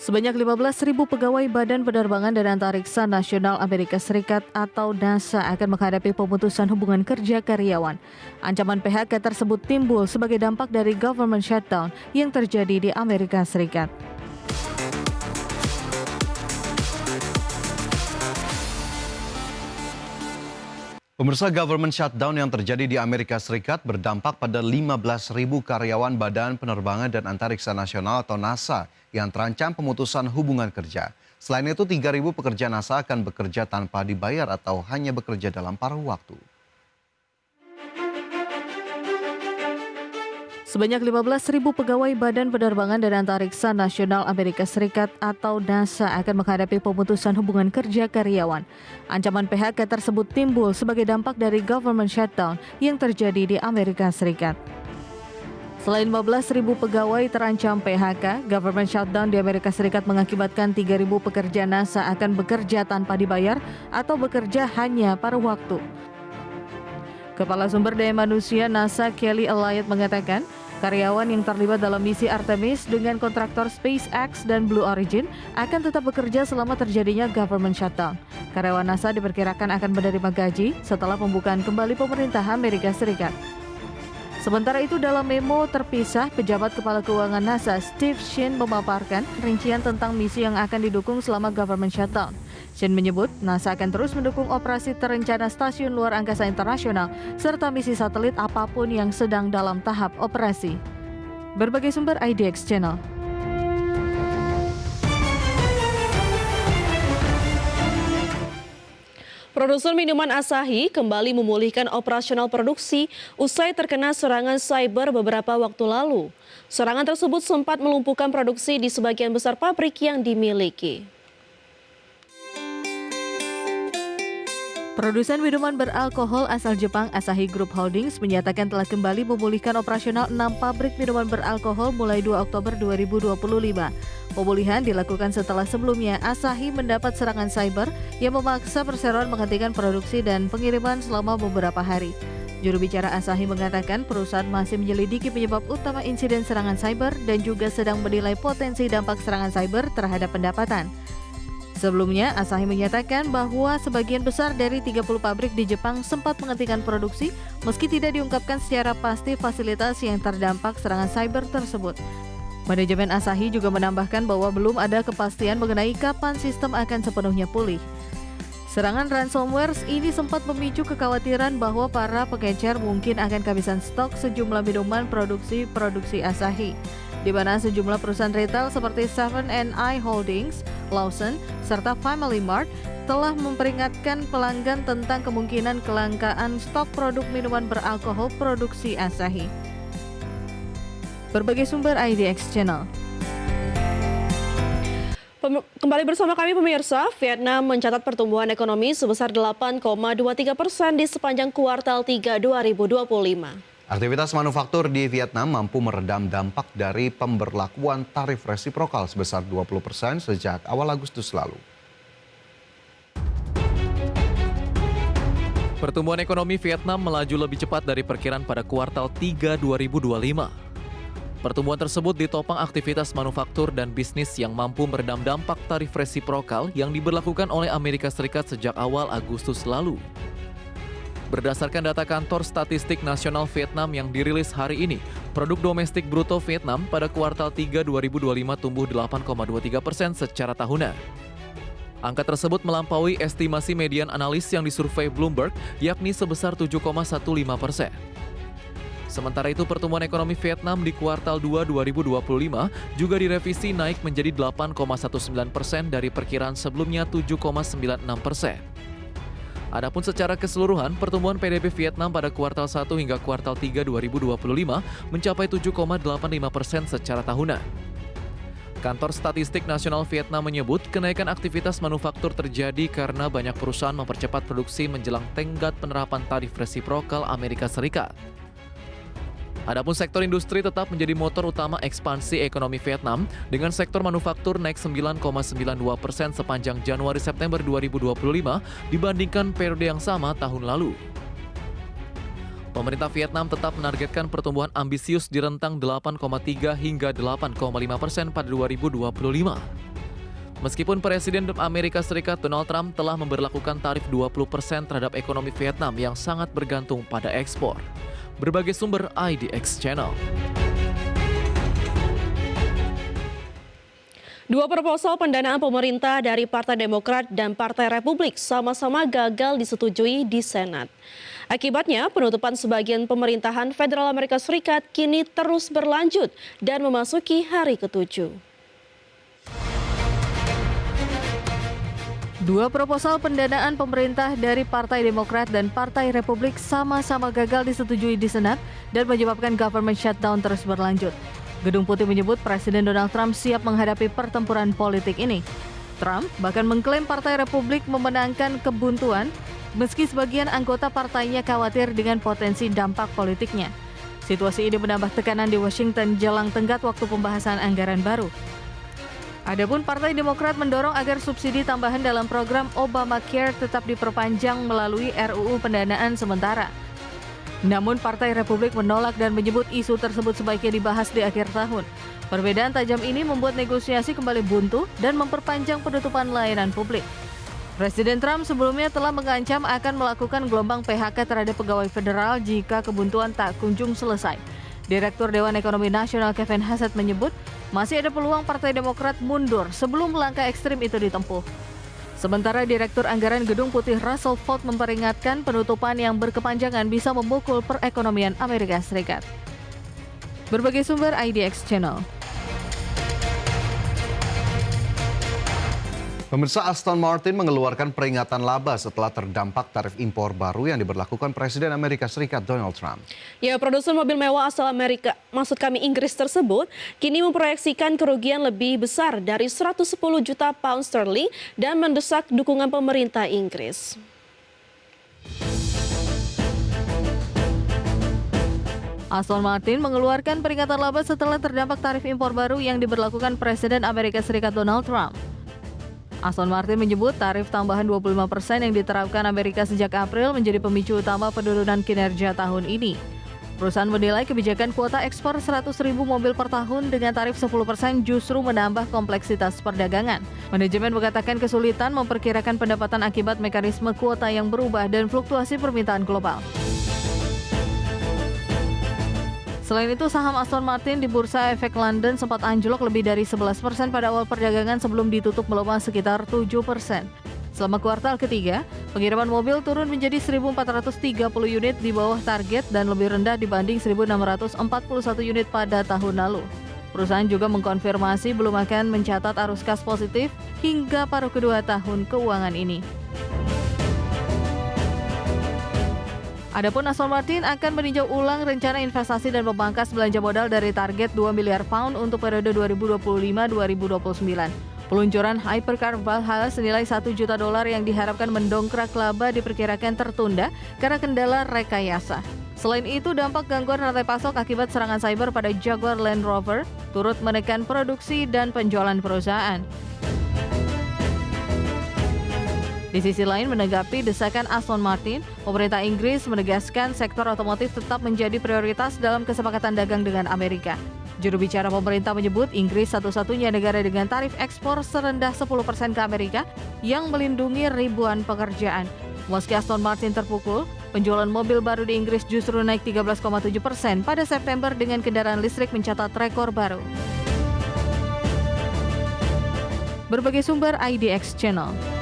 Sebanyak 15.000 pegawai Badan Penerbangan dan Antariksa Nasional Amerika Serikat atau NASA akan menghadapi pemutusan hubungan kerja karyawan. Ancaman PHK tersebut timbul sebagai dampak dari government shutdown yang terjadi di Amerika Serikat. Pemirsa, government shutdown yang terjadi di Amerika Serikat berdampak pada 15.000 karyawan Badan Penerbangan dan Antariksa Nasional atau NASA yang terancam pemutusan hubungan kerja. Selain itu, 3.000 pekerja NASA akan bekerja tanpa dibayar atau hanya bekerja dalam paruh waktu. Sebanyak 15.000 pegawai Badan Penerbangan dan Antariksa Nasional Amerika Serikat atau NASA akan menghadapi pemutusan hubungan kerja karyawan. Ancaman PHK tersebut timbul sebagai dampak dari government shutdown yang terjadi di Amerika Serikat. Selain 15.000 pegawai terancam PHK, government shutdown di Amerika Serikat mengakibatkan 3.000 pekerja NASA akan bekerja tanpa dibayar atau bekerja hanya paruh waktu. Kepala Sumber Daya Manusia NASA Kelly Elliott mengatakan, karyawan yang terlibat dalam misi Artemis dengan kontraktor SpaceX dan Blue Origin akan tetap bekerja selama terjadinya government shutdown. Karyawan NASA diperkirakan akan menerima gaji setelah pembukaan kembali pemerintah Amerika Serikat. Sementara itu, dalam memo terpisah, pejabat kepala keuangan NASA Steve Shin memaparkan rincian tentang misi yang akan didukung selama government shutdown. Shin menyebut NASA akan terus mendukung operasi terencana stasiun luar angkasa internasional serta misi satelit apapun yang sedang dalam tahap operasi. Berbagai sumber IDX Channel. Produsen minuman Asahi kembali memulihkan operasional produksi usai terkena serangan cyber beberapa waktu lalu. Serangan tersebut sempat melumpuhkan produksi di sebagian besar pabrik yang dimiliki. Produsen minuman beralkohol asal Jepang Asahi Group Holdings menyatakan telah kembali memulihkan operasional 6 pabrik minuman beralkohol mulai 2 Oktober 2025. Pemulihan dilakukan setelah sebelumnya Asahi mendapat serangan cyber yang memaksa perseroan menghentikan produksi dan pengiriman selama beberapa hari. Juru bicara Asahi mengatakan perusahaan masih menyelidiki penyebab utama insiden serangan cyber dan juga sedang menilai potensi dampak serangan cyber terhadap pendapatan. Sebelumnya, Asahi menyatakan bahwa sebagian besar dari 30 pabrik di Jepang sempat menghentikan produksi meski tidak diungkapkan secara pasti fasilitas yang terdampak serangan cyber tersebut. Manajemen Asahi juga menambahkan bahwa belum ada kepastian mengenai kapan sistem akan sepenuhnya pulih. Serangan ransomware ini sempat memicu kekhawatiran bahwa para pengecer mungkin akan kehabisan stok sejumlah minuman produksi Asahi, di mana sejumlah perusahaan retail seperti 7&I Holdings, Lawson, serta Family Mart telah memperingatkan pelanggan tentang kemungkinan kelangkaan stok produk minuman beralkohol produksi Asahi. Berbagai sumber IDX Channel. Kembali bersama kami pemirsa, Vietnam mencatat pertumbuhan ekonomi sebesar 8,23% di sepanjang kuartal 3 2025. Aktivitas manufaktur di Vietnam mampu meredam dampak dari pemberlakuan tarif resiprokal sebesar 20% sejak awal Agustus lalu. Pertumbuhan ekonomi Vietnam melaju lebih cepat dari perkiraan pada kuartal 3 2025. Pertumbuhan tersebut ditopang aktivitas manufaktur dan bisnis yang mampu meredam dampak tarif resiprokal yang diberlakukan oleh Amerika Serikat sejak awal Agustus lalu. Berdasarkan data Kantor Statistik Nasional Vietnam yang dirilis hari ini, produk domestik bruto Vietnam pada kuartal 3 2025 tumbuh 8,23% secara tahunan. Angka tersebut melampaui estimasi median analis yang disurvei Bloomberg, yakni sebesar 7,15%. Sementara itu, pertumbuhan ekonomi Vietnam di kuartal 2 2025 juga direvisi naik menjadi 8,19% dari perkiraan sebelumnya 7,96%. Adapun secara keseluruhan, pertumbuhan PDB Vietnam pada kuartal 1 hingga kuartal 3 2025 mencapai 7,85% secara tahunan. Kantor Statistik Nasional Vietnam menyebut kenaikan aktivitas manufaktur terjadi karena banyak perusahaan mempercepat produksi menjelang tenggat penerapan tarif resiprokal Amerika Serikat. Adapun sektor industri tetap menjadi motor utama ekspansi ekonomi Vietnam dengan sektor manufaktur naik 9,92% sepanjang Januari-September 2025 dibandingkan periode yang sama tahun lalu. Pemerintah Vietnam tetap menargetkan pertumbuhan ambisius di rentang 8,3 hingga 8,5% pada 2025. Meskipun Presiden Amerika Serikat Donald Trump telah memberlakukan tarif 20% terhadap ekonomi Vietnam yang sangat bergantung pada ekspor. Berbagai sumber IDX Channel. Dua proposal pendanaan pemerintah dari Partai Demokrat dan Partai Republik sama-sama gagal disetujui di Senat. Akibatnya, penutupan sebagian pemerintahan Federal Amerika Serikat kini terus berlanjut dan memasuki hari ke-7. Dua proposal pendanaan pemerintah dari Partai Demokrat dan Partai Republik sama-sama gagal disetujui di Senat dan menyebabkan government shutdown terus berlanjut. Gedung Putih menyebut Presiden Donald Trump siap menghadapi pertempuran politik ini. Trump bahkan mengklaim Partai Republik memenangkan kebuntuan meski sebagian anggota partainya khawatir dengan potensi dampak politiknya. Situasi ini menambah tekanan di Washington jelang tenggat waktu pembahasan anggaran baru. Adapun Partai Demokrat mendorong agar subsidi tambahan dalam program Obamacare tetap diperpanjang melalui RUU pendanaan sementara. Namun Partai Republik menolak dan menyebut isu tersebut sebaiknya dibahas di akhir tahun. Perbedaan tajam ini membuat negosiasi kembali buntu dan memperpanjang penutupan layanan publik. Presiden Trump sebelumnya telah mengancam akan melakukan gelombang PHK terhadap pegawai federal jika kebuntuan tak kunjung selesai. Direktur Dewan Ekonomi Nasional Kevin Hassett menyebut masih ada peluang Partai Demokrat mundur sebelum langkah ekstrim itu ditempuh. Sementara Direktur Anggaran Gedung Putih Russell Vought memperingatkan penutupan yang berkepanjangan bisa memukul perekonomian Amerika Serikat. Berbagai sumber IDX Channel. Pemirsa, Aston Martin mengeluarkan peringatan laba setelah terdampak tarif impor baru yang diberlakukan Presiden Amerika Serikat Donald Trump. Ya, produsen mobil mewah asal Inggris tersebut kini memproyeksikan kerugian lebih besar dari 110 juta pound sterling dan mendesak dukungan pemerintah Inggris. Aston Martin mengeluarkan peringatan laba setelah terdampak tarif impor baru yang diberlakukan Presiden Amerika Serikat Donald Trump. Aston Martin menyebut tarif tambahan 25% yang diterapkan Amerika sejak April menjadi pemicu utama penurunan kinerja tahun ini. Perusahaan menilai kebijakan kuota ekspor 100.000 mobil per tahun dengan tarif 10% justru menambah kompleksitas perdagangan. Manajemen mengatakan kesulitan memperkirakan pendapatan akibat mekanisme kuota yang berubah dan fluktuasi permintaan global. Selain itu, saham Aston Martin di Bursa Efek London sempat anjlok lebih dari 11% pada awal perdagangan sebelum ditutup melemah sekitar 7%. Selama kuartal ketiga, pengiriman mobil turun menjadi 1.430 unit di bawah target dan lebih rendah dibanding 1.641 unit pada tahun lalu. Perusahaan juga mengkonfirmasi belum akan mencatat arus kas positif hingga paruh kedua tahun keuangan ini. Adapun Aston Martin akan meninjau ulang rencana investasi dan memangkas belanja modal dari target 2 miliar pound untuk periode 2025-2029. Peluncuran hypercar Valhalla senilai $1 juta yang diharapkan mendongkrak laba diperkirakan tertunda karena kendala rekayasa. Selain itu, dampak gangguan rantai pasok akibat serangan cyber pada Jaguar Land Rover turut menekan produksi dan penjualan perusahaan. Di sisi lain, menanggapi desakan Aston Martin, pemerintah Inggris menegaskan sektor otomotif tetap menjadi prioritas dalam kesepakatan dagang dengan Amerika. Juru bicara pemerintah menyebut Inggris satu-satunya negara dengan tarif ekspor serendah 10% ke Amerika yang melindungi ribuan pekerjaan. Meski Aston Martin terpukul, penjualan mobil baru di Inggris justru naik 13,7% pada September dengan kendaraan listrik mencatat rekor baru. Berbagai sumber IDX Channel.